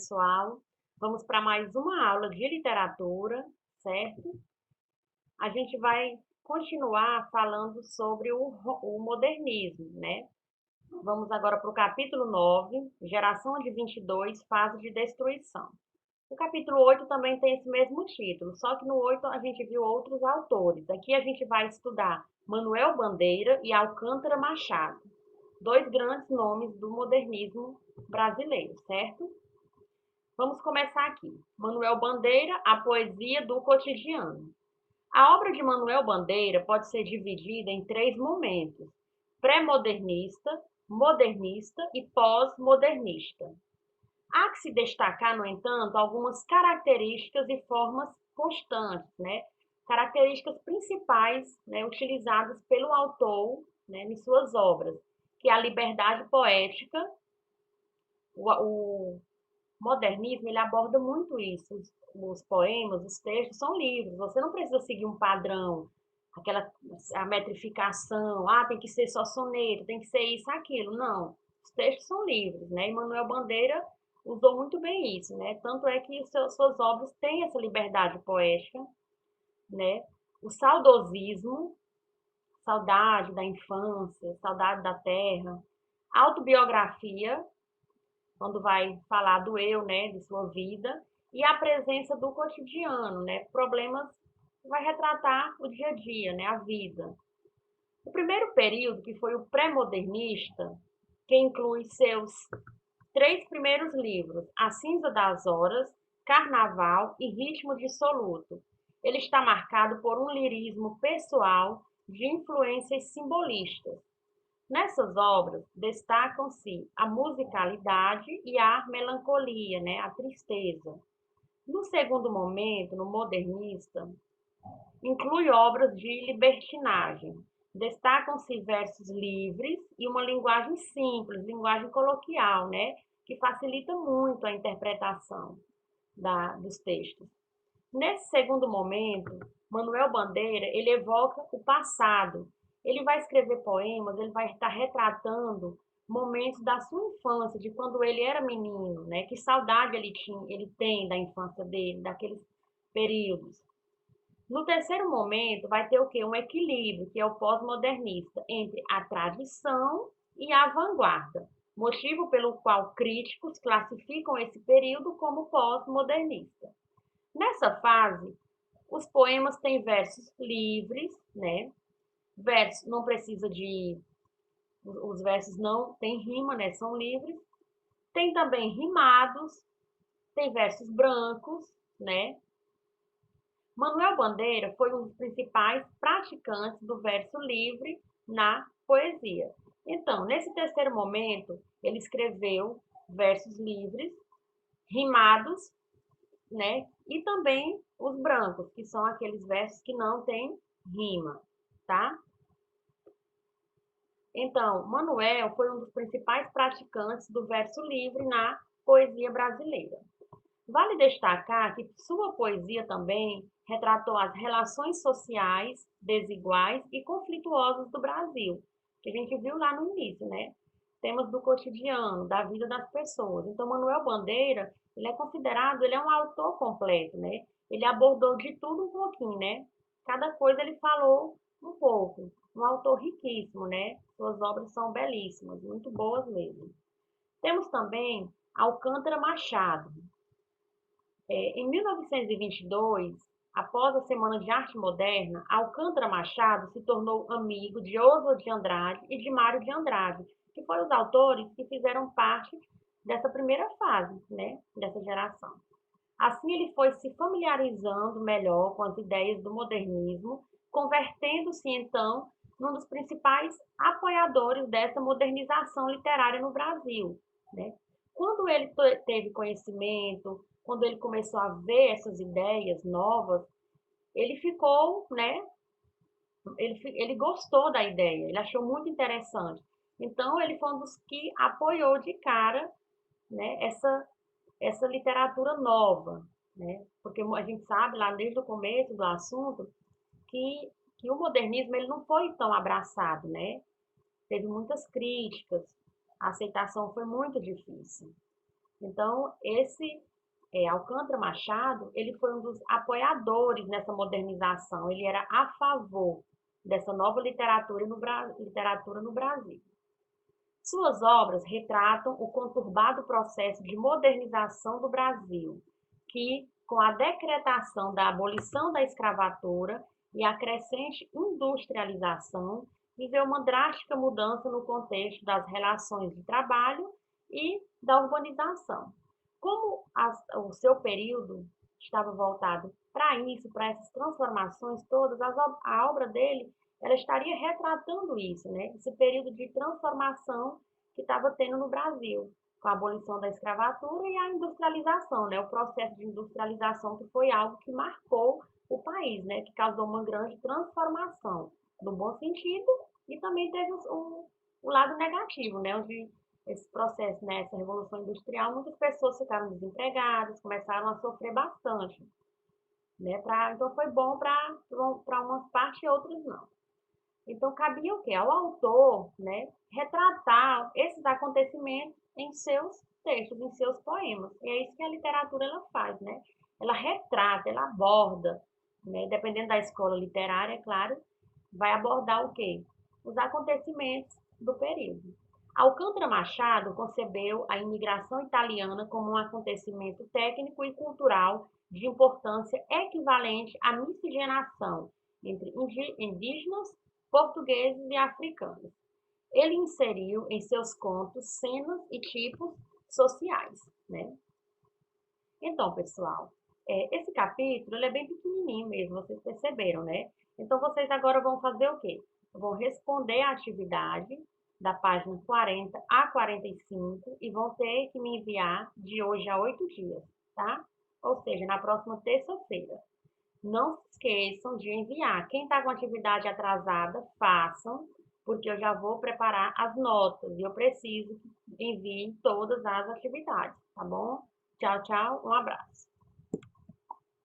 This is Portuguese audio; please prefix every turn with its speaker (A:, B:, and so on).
A: pessoal? Vamos para mais uma aula de literatura, certo? A gente vai continuar falando sobre o modernismo, né? Vamos agora para o capítulo 9, Geração de 22, Fase de Destruição. O capítulo 8 também tem esse mesmo título, só que no 8 a gente viu outros autores. Aqui a gente vai estudar Manuel Bandeira e Alcântara Machado, dois grandes nomes do modernismo brasileiro, certo? Vamos começar aqui. Manuel Bandeira, a poesia do cotidiano. A obra de Manuel Bandeira pode ser dividida em três momentos: pré-modernista, modernista e pós-modernista. Há que se destacar, no entanto, algumas características e formas constantes, né? Características principais, né, utilizadas pelo autor, né, em suas obras, que é a liberdade poética. O modernismo ele aborda muito isso. Os poemas, os textos são livres. Você não precisa seguir um padrão, aquela a metrificação. Ah, tem que ser só soneto, tem que ser isso, aquilo. Não. Os textos são livres, né? E Manuel Bandeira usou muito bem isso, né? Tanto é que suas obras têm essa liberdade poética, né? O saudosismo, saudade da infância, saudade da terra, autobiografia, quando vai falar do eu, né, de sua vida, e a presença do cotidiano, né, problemas, vai retratar o dia a dia, né, a vida. O primeiro período, que foi o pré-modernista, que inclui seus três primeiros livros, A Cinza das Horas, Carnaval e Ritmo dissoluto. Ele está marcado por um lirismo pessoal de influências simbolistas. Nessas obras destacam-se a musicalidade e a melancolia, né, a tristeza. No segundo momento, no modernista, inclui obras de libertinagem. Destacam-se versos livres e uma linguagem simples, linguagem coloquial, né, que facilita muito a interpretação dos textos. Nesse segundo momento, Manuel Bandeira, ele evoca o passado. Ele vai escrever poemas, ele vai estar retratando momentos da sua infância, de quando ele era menino, né? Que saudade ele tem da infância dele, daqueles períodos. No terceiro momento, vai ter o quê? Um equilíbrio, que é o pós-modernista, entre a tradição e a vanguarda, motivo pelo qual críticos classificam esse período como pós-modernista. Nessa fase, os poemas têm versos livres, né? Versos não precisa de os versos não têm rima, né? São livres. Tem também rimados, tem versos brancos, né? Manuel Bandeira foi um dos principais praticantes do verso livre na poesia. Então, nesse terceiro momento, ele escreveu versos livres, rimados, né? E também os brancos, que são aqueles versos que não têm rima, tá? Então, Manuel foi um dos principais praticantes do verso livre na poesia brasileira. Vale destacar que sua poesia também retratou as relações sociais desiguais e conflituosas do Brasil, que a gente viu lá no início, né? Temas do cotidiano, da vida das pessoas. Então, Manuel Bandeira, ele é considerado, ele é um autor completo, né? Ele abordou de tudo um pouquinho, né? Cada coisa ele falou um pouco. Um autor riquíssimo, né? Suas obras são belíssimas, muito boas mesmo. Temos também Alcântara Machado. Em 1922, após a Semana de Arte Moderna, Alcântara Machado se tornou amigo de Oswald de Andrade e de Mário de Andrade, que foram os autores que fizeram parte dessa primeira fase, né, dessa geração. Assim, ele foi se familiarizando melhor com as ideias do modernismo, convertendo-se então num dos principais apoiadores dessa modernização literária no Brasil, né? Quando ele teve conhecimento, quando ele começou a ver essas ideias novas, ele ficou, né? Ele gostou da ideia, ele achou muito interessante. Então, ele foi um dos que apoiou de cara, né, essa literatura nova, né? Porque a gente sabe lá desde o começo do assunto que o modernismo ele não foi tão abraçado, né? Teve muitas críticas, a aceitação foi muito difícil. Então, esse Alcântara Machado, ele foi um dos apoiadores nessa modernização, ele era a favor dessa nova literatura no Brasil. Suas obras retratam o conturbado processo de modernização do Brasil, que, com a decretação da abolição da escravatura e a crescente industrialização, viveu uma drástica mudança no contexto das relações de trabalho e da urbanização. Como o seu período estava voltado para isso, para essas transformações todas, a obra dele ela estaria retratando isso, né? Esse período de transformação que estava tendo no Brasil, com a abolição da escravatura e a industrialização, né? O processo de industrialização que foi algo que marcou o país, né? Que causou uma grande transformação, no bom sentido, e também teve o lado negativo, né? Onde esse processo, né? Essa revolução industrial, muitas pessoas ficaram desempregadas, começaram a sofrer bastante, né? Então foi bom para umas partes e outras não. Então, cabia o quê? Ao autor, né, retratar esses acontecimentos em seus textos, em seus poemas. E é isso que a literatura ela faz, né? Ela retrata, ela aborda, né? Dependendo da escola literária, é claro, vai abordar o quê? Os acontecimentos do período. Alcântara Machado concebeu a imigração italiana como um acontecimento técnico e cultural de importância equivalente à miscigenação entre indígenas, portugueses e africanos. Ele inseriu em seus contos cenas e tipos sociais, né? Então, pessoal, esse capítulo ele é bem pequenininho mesmo, vocês perceberam, né? Então, vocês agora vão fazer o quê? Vão responder a atividade da página 40 a 45 e vão ter que me enviar de hoje a 8 dias, tá? Ou seja, na próxima terça-feira. Não se esqueçam de enviar. Quem está com atividade atrasada, façam, porque eu já vou preparar as notas e eu preciso que enviem todas as atividades, tá bom? Tchau, tchau, um abraço.